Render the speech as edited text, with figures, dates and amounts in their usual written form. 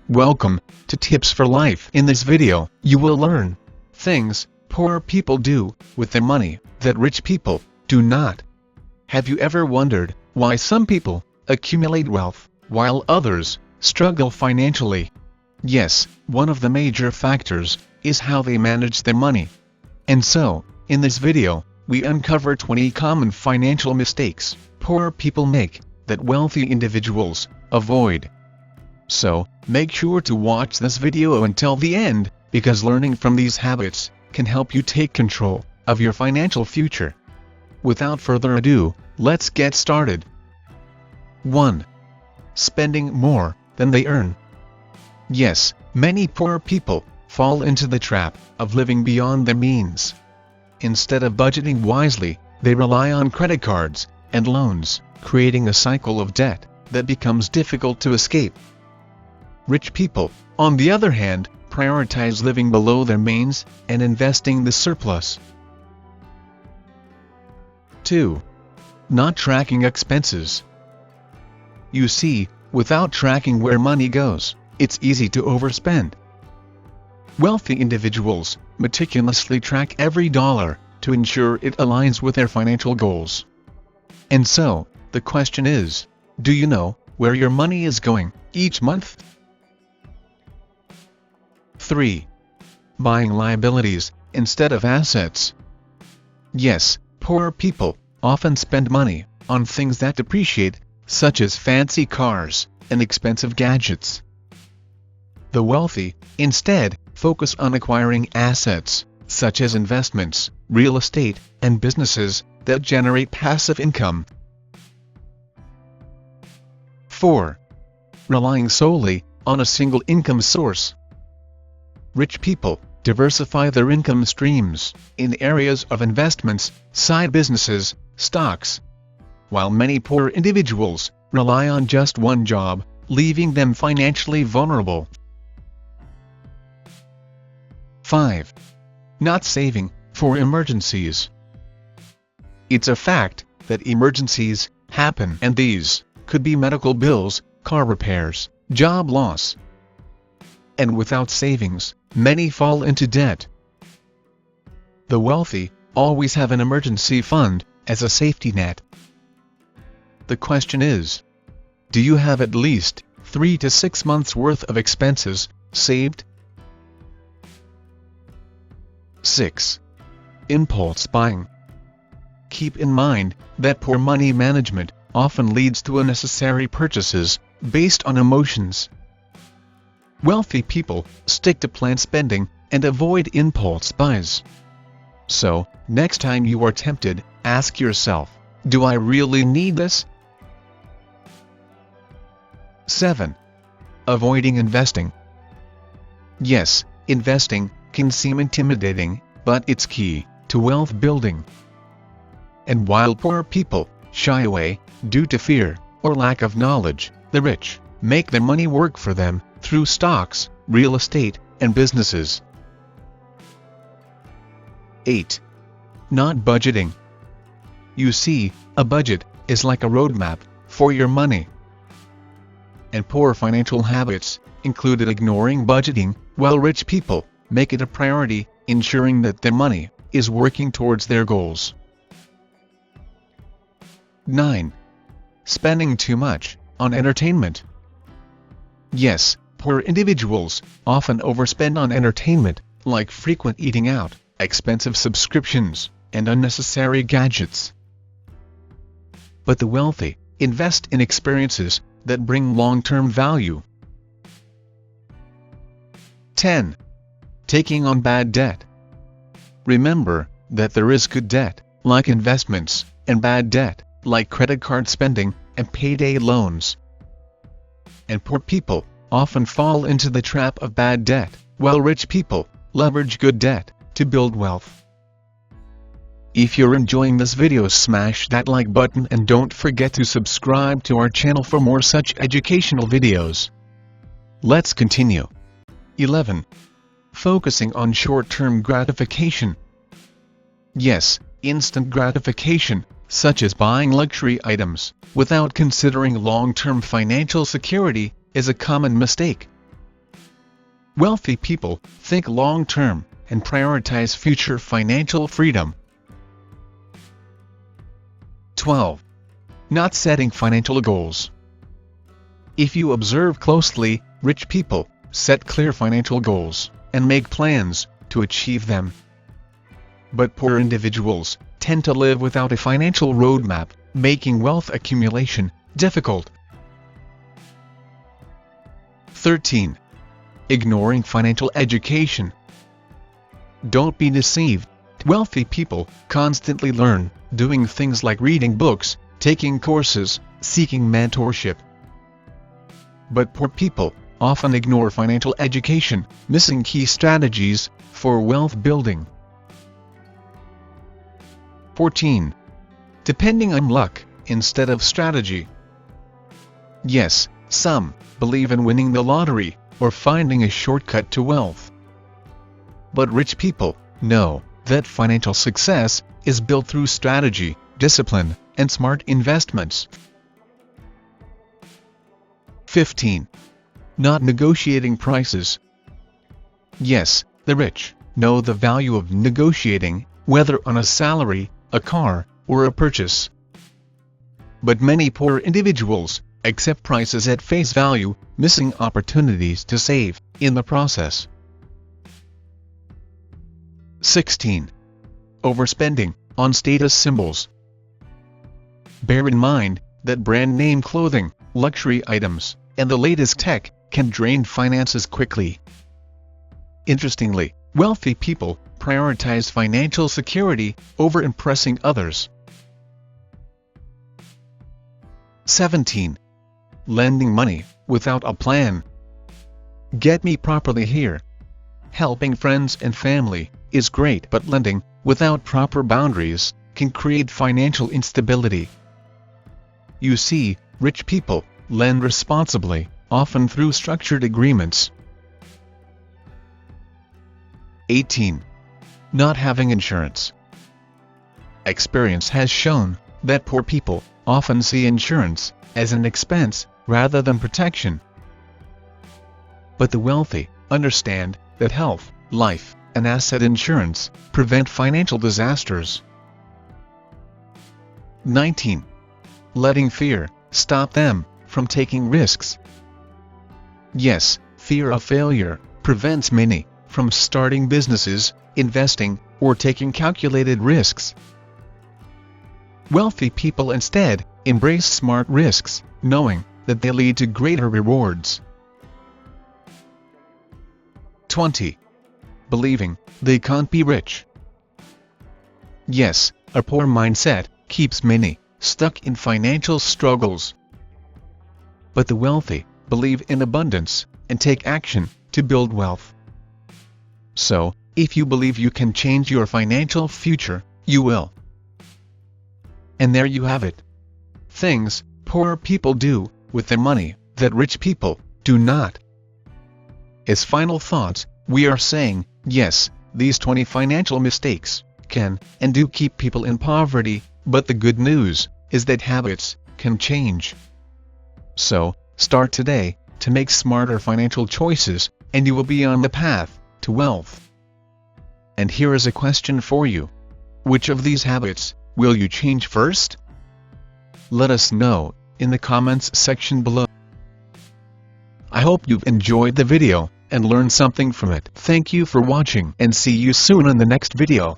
Welcome to Tips for Life. In this video, you will learn things poor people do with their money that rich people do not. Have you ever wondered why some people accumulate wealth while others struggle financially? Yes, one of the major factors is how they manage their money. And so, in this video, we uncover 20 common financial mistakes poor people make that wealthy individuals avoid. So, make sure to watch this video until the end, because learning from these habits can help you take control of your financial future. Without further ado, let's get started. 1. Spending more than they earn. Yes, many poor people fall into the trap of living beyond their means. Instead of budgeting wisely, they rely on credit cards and loans, creating a cycle of debt that becomes difficult to escape. Rich people, on the other hand, prioritize living below their means and investing the surplus. 2. Not tracking expenses. You see, without tracking where money goes, it's easy to overspend. Wealthy individuals meticulously track every dollar to ensure it aligns with their financial goals. And so, the question is, do you know where your money is going each month? 3. Buying liabilities instead of assets. Yes, poor people often spend money on things that depreciate, such as fancy cars and expensive gadgets. The wealthy, instead, focus on acquiring assets, such as investments, real estate, and businesses that generate passive income. 4. Relying solely on a single income source. Rich people diversify their income streams in areas of investments, side businesses, stocks, while many poor individuals rely on just one job, leaving them financially vulnerable. 5. Not saving for emergencies. It's a fact that emergencies happen, and these could be medical bills, car repairs, job loss. And without savings, many fall into debt. The wealthy always have an emergency fund as a safety net. The question is, do you have at least 3 to 6 months worth of expenses saved? 6. Impulse buying. Keep in mind that poor money management often leads to unnecessary purchases based on emotions. Wealthy people stick to planned spending and avoid impulse buys. So, next time you are tempted, ask yourself, do I really need this? 7. Avoiding investing. Yes, investing can seem intimidating, but it's key to wealth building. And while poor people shy away due to fear or lack of knowledge, the rich make their money work for them through stocks, real estate, and businesses. 8. Not budgeting. You see, a budget is like a roadmap for your money. And poor financial habits included ignoring budgeting, while rich people make it a priority, ensuring that their money is working towards their goals. 9. Spending too much on entertainment. Yes, poor individuals often overspend on entertainment, like frequent eating out, expensive subscriptions, and unnecessary gadgets. But the wealthy invest in experiences that bring long-term value. 10. Taking on bad debt. Remember that there is good debt, like investments, and bad debt, like credit card spending and payday loans. And poor people often fall into the trap of bad debt, while rich people leverage good debt to build wealth. If you're enjoying this video, smash that like button and don't forget to subscribe to our channel for more such educational videos. Let's continue. 11. Focusing on short-term gratification. Yes, instant gratification, such as buying luxury items, without considering long-term financial security, is a common mistake. Wealthy people think long-term and prioritize future financial freedom. 12. Not setting financial goals. If you observe closely, rich people set clear financial goals and make plans to achieve them. But poor individuals tend to live without a financial roadmap, making wealth accumulation difficult. 13. Ignoring financial education. Don't be deceived. Wealthy people constantly learn, doing things like reading books, taking courses, seeking mentorship. But poor people often ignore financial education, missing key strategies for wealth building. 14. Depending on luck instead of strategy. Yes, some believe in winning the lottery or finding a shortcut to wealth. But rich people know that financial success is built through strategy, discipline, and smart investments. 15. Not negotiating prices. Yes, the rich know the value of negotiating, whether on a salary, a car, or a purchase. But many poor individuals accept prices at face value, missing opportunities to save in the process. 16. Overspending on status symbols. Bear in mind that brand name clothing, luxury items, and the latest tech can drain finances quickly. Interestingly, wealthy people prioritize financial security over impressing others. 17. Lending money without a plan. Get me properly here. Helping friends and family is great, but lending without proper boundaries can create financial instability. You see, rich people lend responsibly, often through structured agreements. 18. Not having insurance. Experience has shown that poor people often see insurance as an expense rather than protection. But the wealthy understand that health, life, and asset insurance prevent financial disasters. 19. Letting fear stop them from taking risks. Yes, fear of failure prevents many from starting businesses, investing, or taking calculated risks. Wealthy people instead embrace smart risks, knowing that they lead to greater rewards. 20. Believing they can't be rich. Yes, a poor mindset keeps many stuck in financial struggles. But the wealthy believe in abundance and take action to build wealth. So, if you believe you can change your financial future, you will. And there you have it. Things poor people do with their money that rich people do not. As final thoughts, we are saying, yes, these 20 financial mistakes can and do keep people in poverty, but the good news is that habits can change. So, start today to make smarter financial choices, and you will be on the path to wealth. And here is a question for you. Which of these habits will you change first? Let us know in the comments section below. I hope you've enjoyed the video and learned something from it. Thank you for watching, and see you soon in the next video.